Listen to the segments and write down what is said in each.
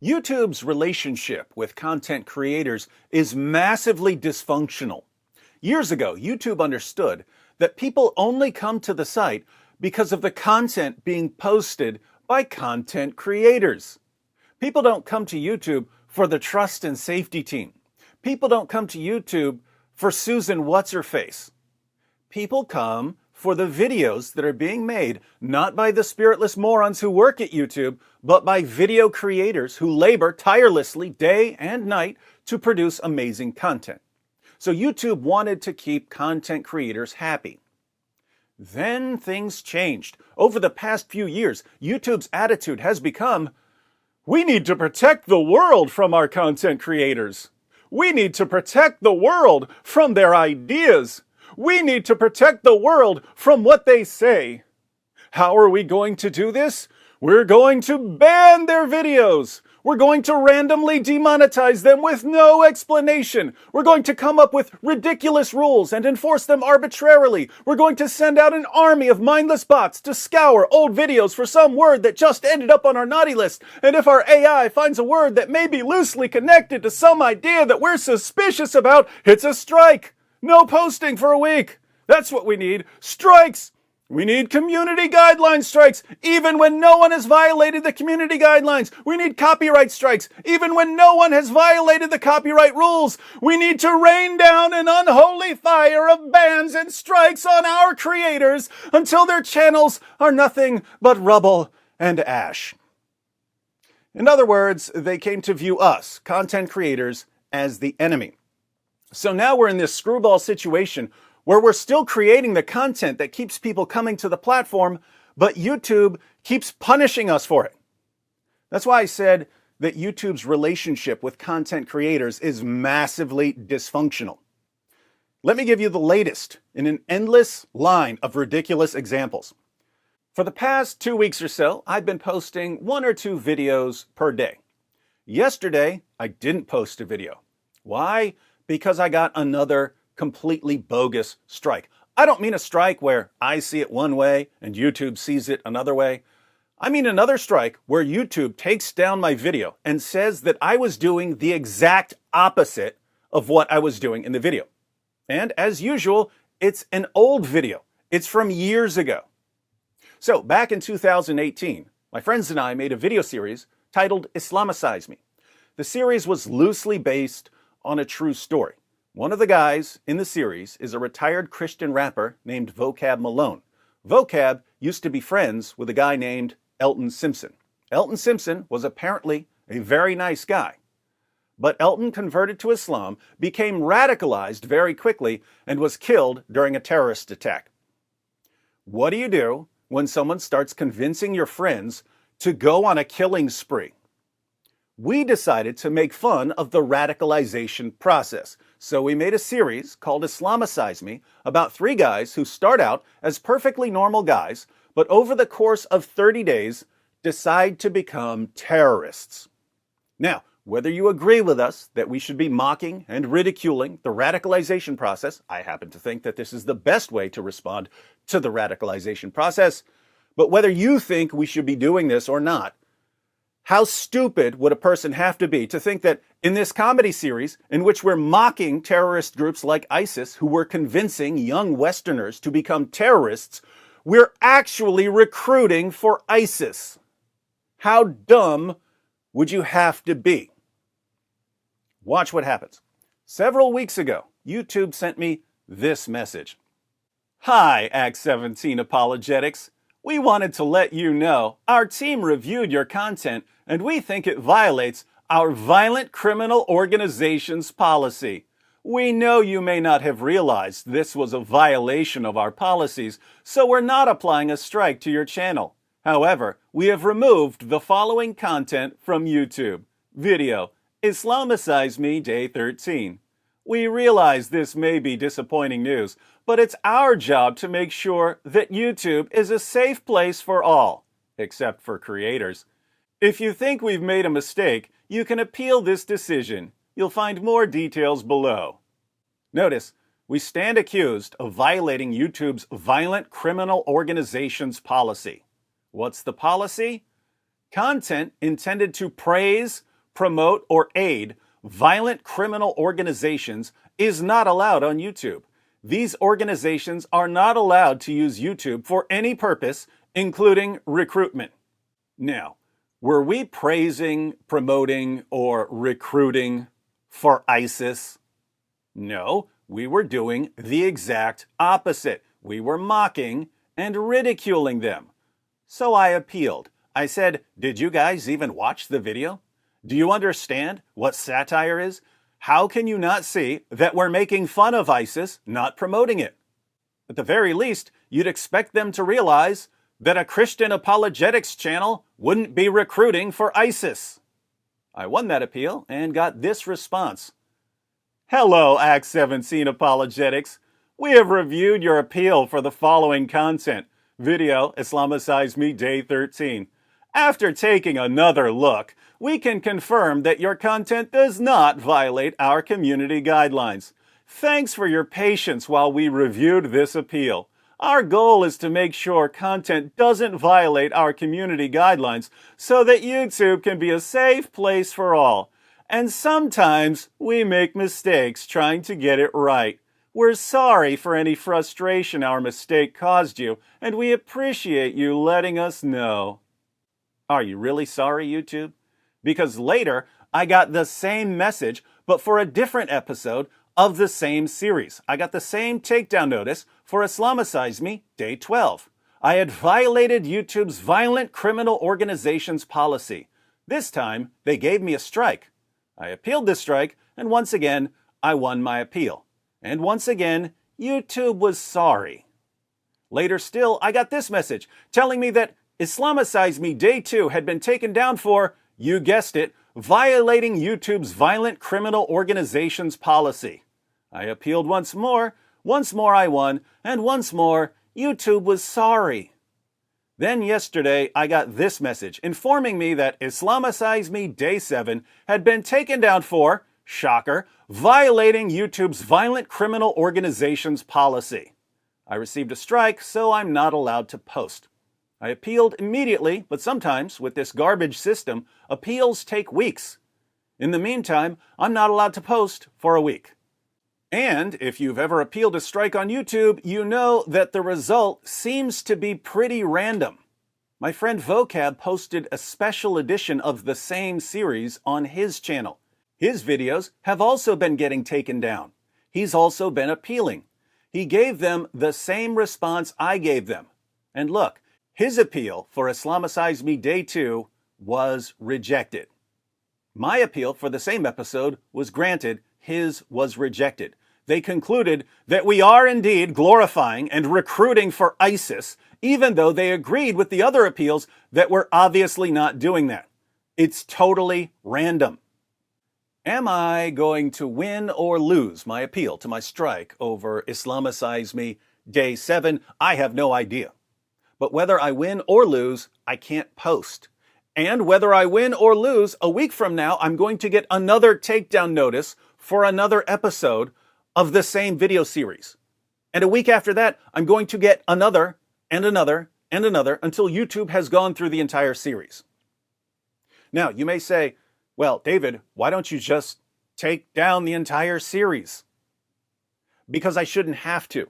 YouTube's relationship with content creators is massively dysfunctional. Years ago, YouTube understood that people only come to the site because of the content being posted by content creators. People don't come to YouTube for the trust and safety team. People don't come to YouTube for Susan What's-Her-Face. People come for the videos that are being made not by the spiritless morons who work at YouTube, but by video creators who labor tirelessly day and night to produce amazing content. So YouTube wanted to keep content creators happy. Then things changed. Over the past few years, YouTube's attitude has become, we need to protect the world from our content creators. We need to protect the world from their ideas. We need to protect the world from what they say. How are we going to do this? We're going to ban their videos. We're going to randomly demonetize them with no explanation. We're going to come up with ridiculous rules and enforce them arbitrarily. We're going to send out an army of mindless bots to scour old videos for some word that just ended up on our naughty list. And if our AI finds a word that may be loosely connected to some idea that we're suspicious about, it's a strike. No posting for a week. That's what we need. Strikes. We need community guideline strikes, even when no one has violated the community guidelines. We need copyright strikes, even when no one has violated the copyright rules. We need to rain down an unholy fire of bans and strikes on our creators until their channels are nothing but rubble and ash. In other words, they came to view us, content creators, as the enemy. So now we're in this screwball situation where we're still creating the content that keeps people coming to the platform, but YouTube keeps punishing us for it. That's why I said that YouTube's relationship with content creators is massively dysfunctional. Let me give you the latest in an endless line of ridiculous examples. For the past 2 weeks or so, I've been posting 1 or 2 videos per day. Yesterday, I didn't post a video. Why? Because I got another completely bogus strike. I don't mean a strike where I see it one way and YouTube sees it another way. I mean another strike where YouTube takes down my video and says that I was doing the exact opposite of what I was doing in the video. And as usual, it's an old video. It's from years ago. So back in 2018, my friends and I made a video series titled Islamicize Me. The series was loosely based on a true story. One of the guys in the series is a retired Christian rapper named Vocab Malone. Vocab used to be friends with a guy named Elton Simpson. Elton Simpson was apparently a very nice guy. But Elton converted to Islam, became radicalized very quickly, and was killed during a terrorist attack. What do you do when someone starts convincing your friends to go on a killing spree? We decided to make fun of the radicalization process. So we made a series called Islamicize Me about 3 guys who start out as perfectly normal guys, but over the course of 30 days decide to become terrorists. Now, whether you agree with us that we should be mocking and ridiculing the radicalization process, I happen to think that this is the best way to respond to the radicalization process, but whether you think we should be doing this or not, how stupid would a person have to be to think that in this comedy series, in which we're mocking terrorist groups like ISIS, who were convincing young Westerners to become terrorists, we're actually recruiting for ISIS? How dumb would you have to be? Watch what happens. Several weeks ago, YouTube sent me this message. Hi, Act 17 Apologetics. We wanted to let you know our team reviewed your content and we think it violates our violent criminal organizations policy. We know you may not have realized this was a violation of our policies, so we're not applying a strike to your channel. However, we have removed the following content from YouTube. Video, Islamicize Me Day 13. We realize this may be disappointing news, but it's our job to make sure that YouTube is a safe place for all, except for creators. If you think we've made a mistake, you can appeal this decision. You'll find more details below. Notice, we stand accused of violating YouTube's violent criminal organizations policy. What's the policy? Content intended to praise promote, or aid violent criminal organizations is not allowed on YouTube. These organizations are not allowed to use YouTube for any purpose, including recruitment. Now, were we praising, promoting, or recruiting for ISIS? No, we were doing the exact opposite. We were mocking and ridiculing them. So I appealed. I said, did you guys even watch the video? Do you understand what satire is? How can you not see that we're making fun of ISIS, not promoting it? At the very least, you'd expect them to realize that a Christian apologetics channel wouldn't be recruiting for ISIS. I won that appeal and got this response. Hello, Acts 17 Apologetics. We have reviewed your appeal for the following content. Video, Islamicize Me, Day 13. After taking another look, we can confirm that your content does not violate our community guidelines. Thanks for your patience while we reviewed this appeal. Our goal is to make sure content doesn't violate our community guidelines so that YouTube can be a safe place for all. And sometimes we make mistakes trying to get it right. We're sorry for any frustration our mistake caused you, and we appreciate you letting us know. Are you really sorry, YouTube? Because later, I got the same message, but for a different episode of the same series. I got the same takedown notice for Islamicize Me, Day 12. I had violated YouTube's violent criminal organizations policy. This time, they gave me a strike. I appealed this strike, and once again, I won my appeal. And once again, YouTube was sorry. Later still, I got this message telling me that Islamicize Me Day 2 had been taken down for, you guessed it, violating YouTube's violent criminal organizations policy. I appealed once more I won, and once more, YouTube was sorry. Then yesterday, I got this message informing me that Islamicize Me Day 7 had been taken down for, shocker, violating YouTube's violent criminal organizations policy. I received a strike, so I'm not allowed to post. I appealed immediately, but sometimes, with this garbage system, appeals take weeks. In the meantime, I'm not allowed to post for a week. And if you've ever appealed a strike on YouTube, you know that the result seems to be pretty random. My friend Vocab posted a special edition of the same series on his channel. His videos have also been getting taken down. He's also been appealing. He gave them the same response I gave them. And look, his appeal for Islamicize Me Day 2 was rejected. My appeal for the same episode was granted. His was rejected. They concluded that we are indeed glorifying and recruiting for ISIS, even though they agreed with the other appeals that we're obviously not doing that. It's totally random. Am I going to win or lose my appeal to my strike over Islamicize Me Day 7? I have no idea. But whether I win or lose, I can't post. And whether I win or lose, a week from now, I'm going to get another takedown notice for another episode of the same video series. And a week after that, I'm going to get another and another and another until YouTube has gone through the entire series. Now, you may say, well, David, why don't you just take down the entire series? Because I shouldn't have to.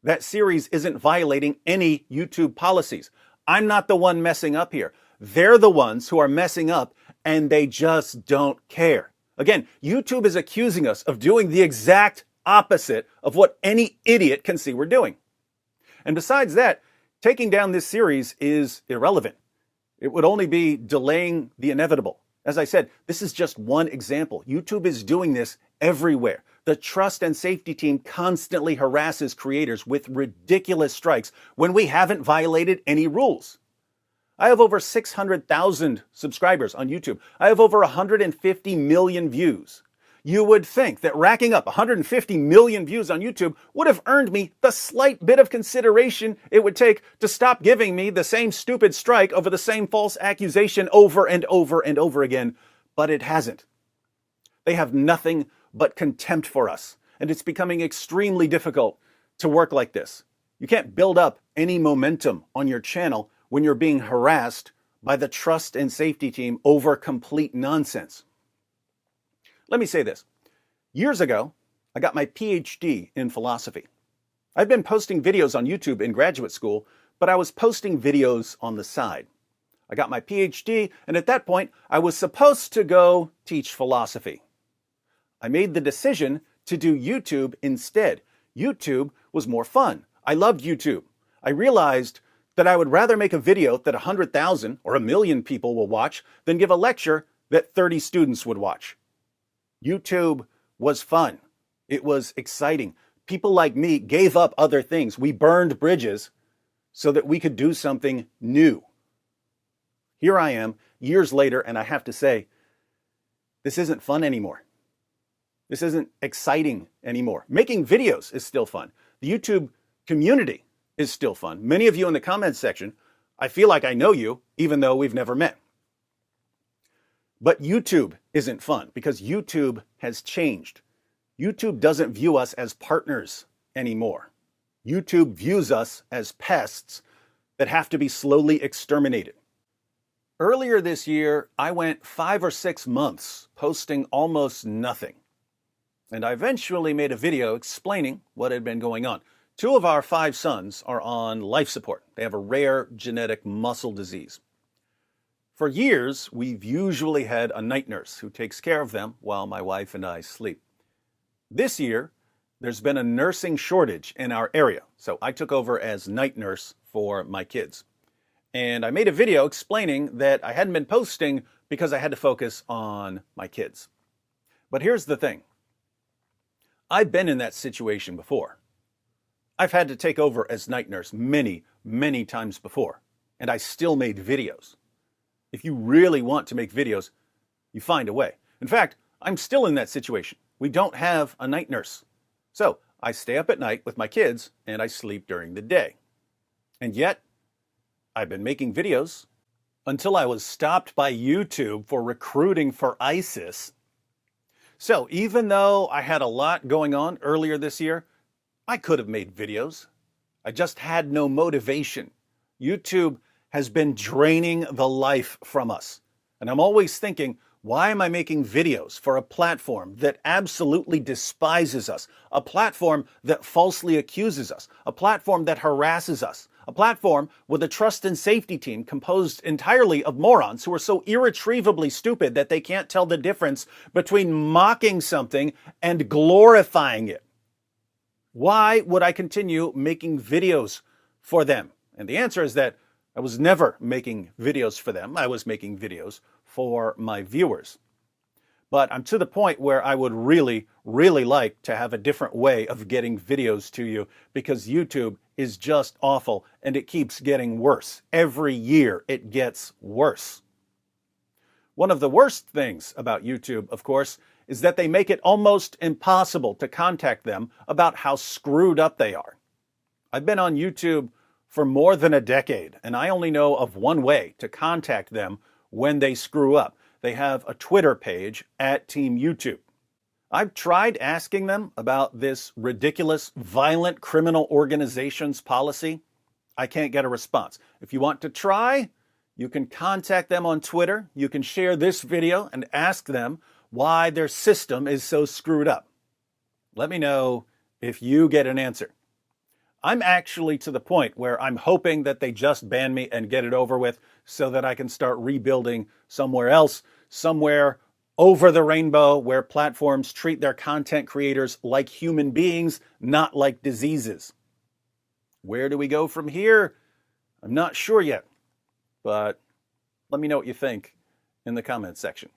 That series isn't violating any YouTube policies. I'm not the one messing up here. They're the ones who are messing up, and they just don't care. Again, YouTube is accusing us of doing the exact opposite of what any idiot can see we're doing. And besides that, taking down this series is irrelevant. It would only be delaying the inevitable. As I said, this is just one example. YouTube is doing this everywhere. The trust and safety team constantly harasses creators with ridiculous strikes when we haven't violated any rules. I have over 600,000 subscribers on YouTube. I have over 150 million views. You would think that racking up 150 million views on YouTube would have earned me the slight bit of consideration it would take to stop giving me the same stupid strike over the same false accusation over and over and over again, but it hasn't. They have nothing but contempt for us, and it's becoming extremely difficult to work like this. You can't build up any momentum on your channel when you're being harassed by the trust and safety team over complete nonsense. Let me say this. Years ago, I got my PhD in philosophy. I'd been posting videos on YouTube in graduate school, but I was posting videos on the side. I got my PhD, and at that point, I was supposed to go teach philosophy. I made the decision to do YouTube instead. YouTube was more fun. I loved YouTube. I realized that I would rather make a video that 100,000 or 1,000,000 people will watch than give a lecture that 30 students would watch. YouTube was fun. It was exciting. People like me gave up other things. We burned bridges so that we could do something new. Here I am, years later, and I have to say, this isn't fun anymore. This isn't exciting anymore. Making videos is still fun. The YouTube community is still fun. Many of you in the comments section, I feel like I know you, even though we've never met. But YouTube isn't fun because YouTube has changed. YouTube doesn't view us as partners anymore. YouTube views us as pests that have to be slowly exterminated. Earlier this year, I went 5 or 6 months posting almost nothing. And I eventually made a video explaining what had been going on. 2 of our 5 sons are on life support. They have a rare genetic muscle disease. For years, we've usually had a night nurse who takes care of them while my wife and I sleep. This year, there's been a nursing shortage in our area, so I took over as night nurse for my kids. And I made a video explaining that I hadn't been posting because I had to focus on my kids. But here's the thing. I've been in that situation before. I've had to take over as night nurse many, many times before, and I still made videos. If you really want to make videos, you find a way. In fact, I'm still in that situation. We don't have a night nurse. So I stay up at night with my kids and I sleep during the day. And yet, I've been making videos until I was stopped by YouTube for recruiting for ISIS. So even though I had a lot going on earlier this year, I could have made videos. I just had no motivation. YouTube has been draining the life from us. And I'm always thinking, why am I making videos for a platform that absolutely despises us? A platform that falsely accuses us? A platform that harasses us? A platform with a trust and safety team composed entirely of morons who are so irretrievably stupid that they can't tell the difference between mocking something and glorifying it. Why would I continue making videos for them? And the answer is that I was never making videos for them. I was making videos for my viewers. But I'm to the point where I would really, really like to have a different way of getting videos to you because YouTube is just awful and it keeps getting worse. Every year it gets worse. One of the worst things about YouTube, of course, is that they make it almost impossible to contact them about how screwed up they are. I've been on YouTube for more than a decade, and I only know of one way to contact them when they screw up. They have a Twitter page at Team YouTube. I've tried asking them about this ridiculous, violent criminal organizations policy. I can't get a response. If you want to try, you can contact them on Twitter. You can share this video and ask them why their system is so screwed up. Let me know if you get an answer. I'm actually to the point where I'm hoping that they just ban me and get it over with so that I can start rebuilding somewhere else, somewhere over the rainbow where platforms treat their content creators like human beings, not like diseases. Where do we go from here? I'm not sure yet, but let me know what you think in the comments section.